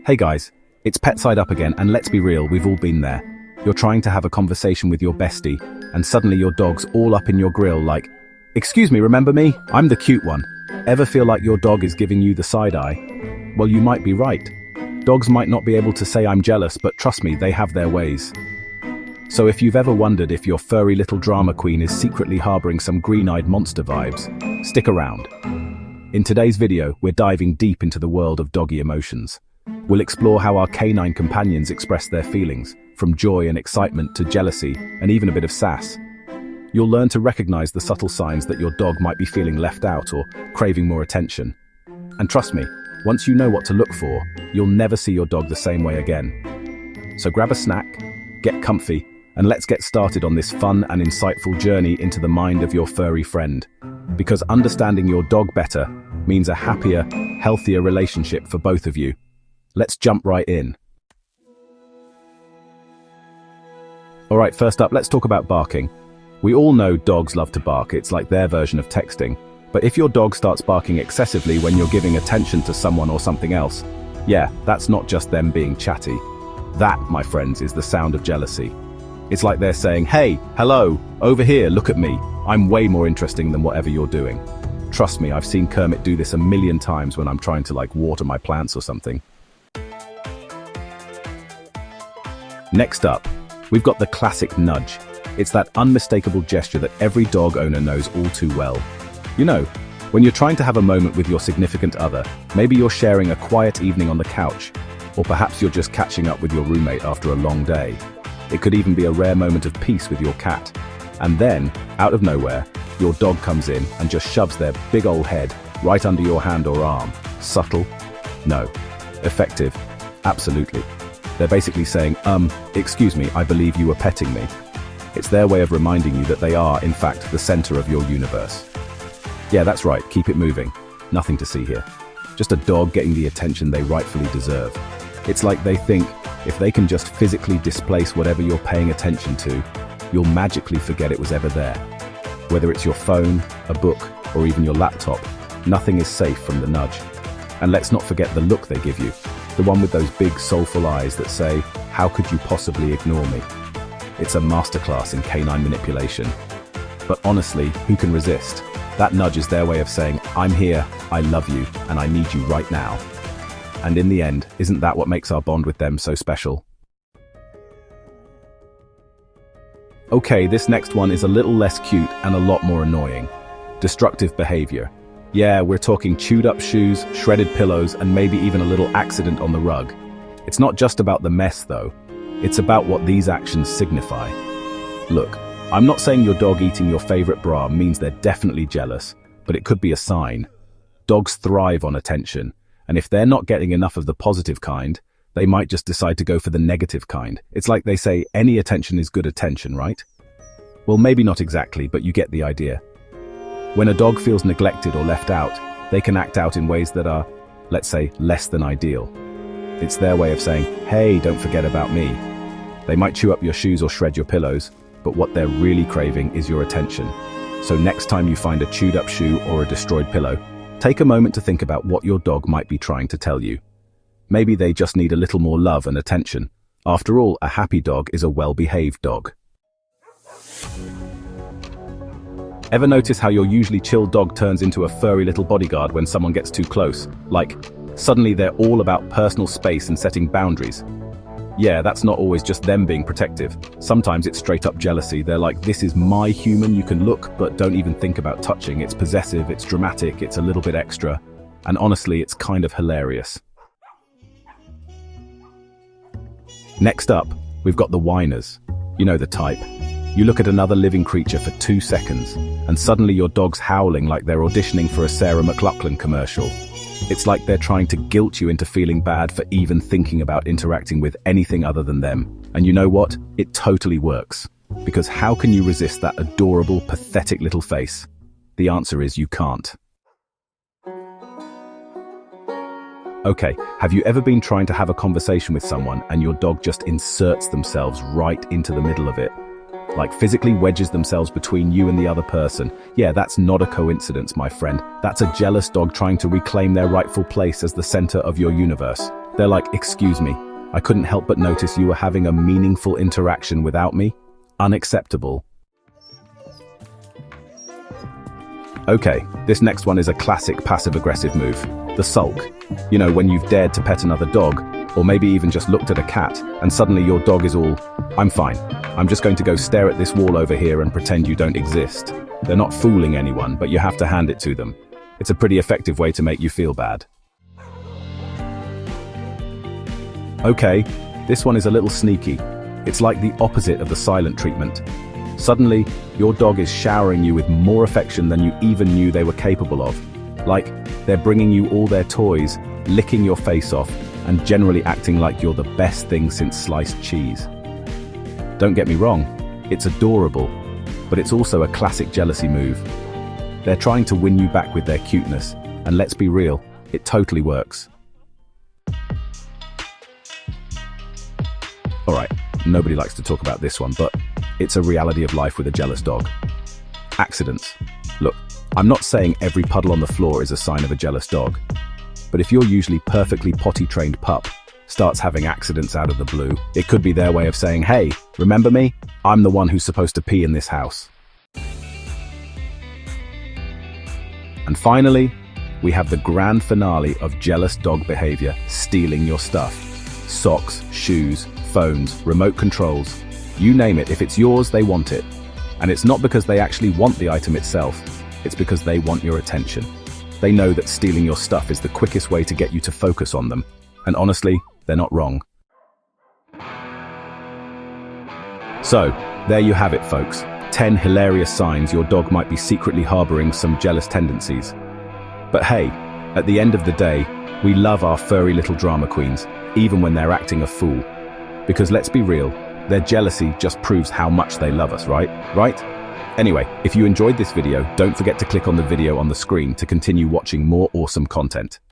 Hey guys, it's Pet Side Up again, and let's be real, we've all been there. You're trying to have a conversation with your bestie, and suddenly your dog's all up in your grill like, "Excuse me, remember me? I'm the cute one." Ever feel like your dog is giving you the side eye? Well, you might be right. Dogs might not be able to say I'm jealous, but trust me, they have their ways. So if you've ever wondered if your furry little drama queen is secretly harboring some green-eyed monster vibes, stick around. In today's video, we're diving deep into the world of doggy emotions. We'll explore how our canine companions express their feelings, from joy and excitement to jealousy and even a bit of sass. You'll learn to recognize the subtle signs that your dog might be feeling left out or craving more attention. And trust me, once you know what to look for, you'll never see your dog the same way again. So grab a snack, get comfy, and let's get started on this fun and insightful journey into the mind of your furry friend. Because understanding your dog better means a happier, healthier relationship for both of you. Let's jump right in. Alright, first up, let's talk about barking. We all know dogs love to bark, it's like their version of texting. But if your dog starts barking excessively when you're giving attention to someone or something else, yeah, that's not just them being chatty. That, my friends, is the sound of jealousy. It's like they're saying, "Hey, hello, over here, look at me. I'm way more interesting than whatever you're doing." Trust me, I've seen Kermit do this a million times when I'm trying to water my plants or something. Next up, we've got the classic nudge. It's that unmistakable gesture that every dog owner knows all too well. You know, when you're trying to have a moment with your significant other, maybe you're sharing a quiet evening on the couch, or perhaps you're just catching up with your roommate after a long day. It could even be a rare moment of peace with your cat. And then, out of nowhere, your dog comes in and just shoves their big old head right under your hand or arm. Subtle? No. Effective? Absolutely. They're basically saying, excuse me, I believe you were petting me. It's their way of reminding you that they are, in fact, the center of your universe. Yeah, that's right, keep it moving. Nothing to see here. Just a dog getting the attention they rightfully deserve. It's like they think, if they can just physically displace whatever you're paying attention to, you'll magically forget it was ever there. Whether it's your phone, a book, or even your laptop, nothing is safe from the nudge. And let's not forget the look they give you. The one with those big soulful eyes that say, "How could you possibly ignore me?" It's a masterclass in canine manipulation. But honestly, who can resist? That nudge is their way of saying, "I'm here, I love you, and I need you right now." And in the end, isn't that what makes our bond with them so special? Okay, this next one is a little less cute and a lot more annoying. Destructive behavior. Yeah, we're talking chewed up shoes, shredded pillows, and maybe even a little accident on the rug. It's not just about the mess though. It's about what these actions signify. Look, I'm not saying your dog eating your favorite bra means they're definitely jealous, but it could be a sign. Dogs thrive on attention, and if they're not getting enough of the positive kind, they might just decide to go for the negative kind. It's like they say, any attention is good attention, right? Well, maybe not exactly, but you get the idea. When a dog feels neglected or left out, they can act out in ways that are, let's say, less than ideal. It's their way of saying, "Hey, don't forget about me." They might chew up your shoes or shred your pillows, but what they're really craving is your attention. So next time you find a chewed up shoe or a destroyed pillow, take a moment to think about what your dog might be trying to tell you. Maybe they just need a little more love and attention. After all, a happy dog is a well-behaved dog. Ever notice how your usually chill dog turns into a furry little bodyguard when someone gets too close? Like, suddenly they're all about personal space and setting boundaries. Yeah, that's not always just them being protective. Sometimes it's straight up jealousy. They're like, "This is my human, you can look, but don't even think about touching." It's possessive, it's dramatic, it's a little bit extra. And honestly, it's kind of hilarious. Next up, we've got the whiners. You know the type. You look at another living creature for 2 seconds, and suddenly your dog's howling like they're auditioning for a Sarah McLachlan commercial. It's like they're trying to guilt you into feeling bad for even thinking about interacting with anything other than them. And you know what? It totally works. Because how can you resist that adorable, pathetic little face? The answer is you can't. Okay, have you ever been trying to have a conversation with someone and your dog just inserts themselves right into the middle of it? Like physically wedges themselves between you and the other person? Yeah, that's not a coincidence, my friend. That's a jealous dog trying to reclaim their rightful place as the center of your universe. They're like, "Excuse me, I couldn't help but notice you were having a meaningful interaction without me. Unacceptable." Okay, this next one is a classic passive-aggressive move. The sulk. You know, when you've dared to pet another dog, or maybe even just looked at a cat, and suddenly your dog is all, "I'm fine. I'm just going to go stare at this wall over here and pretend you don't exist." They're not fooling anyone, but you have to hand it to them. It's a pretty effective way to make you feel bad. Okay, this one is a little sneaky. It's like the opposite of the silent treatment. Suddenly, your dog is showering you with more affection than you even knew they were capable of. Like, they're bringing you all their toys, licking your face off, and generally acting like you're the best thing since sliced cheese. Don't get me wrong, it's adorable, but it's also a classic jealousy move. They're trying to win you back with their cuteness, and let's be real, it totally works. Alright, nobody likes to talk about this one, but it's a reality of life with a jealous dog. Accidents. Look, I'm not saying every puddle on the floor is a sign of a jealous dog, but if your usually perfectly potty-trained pup starts having accidents out of the blue, it could be their way of saying, "Hey, remember me? I'm the one who's supposed to pee in this house." And finally, we have the grand finale of jealous dog behavior: stealing your stuff. Socks, shoes, phones, remote controls, you name it, if it's yours, they want it. And it's not because they actually want the item itself, it's because they want your attention. They know that stealing your stuff is the quickest way to get you to focus on them. And honestly, they're not wrong. So, there you have it, folks. 10 hilarious signs your dog might be secretly harboring some jealous tendencies. But hey, at the end of the day, we love our furry little drama queens, even when they're acting a fool. Because let's be real, their jealousy just proves how much they love us, right? Anyway, if you enjoyed this video, don't forget to click on the video on the screen to continue watching more awesome content.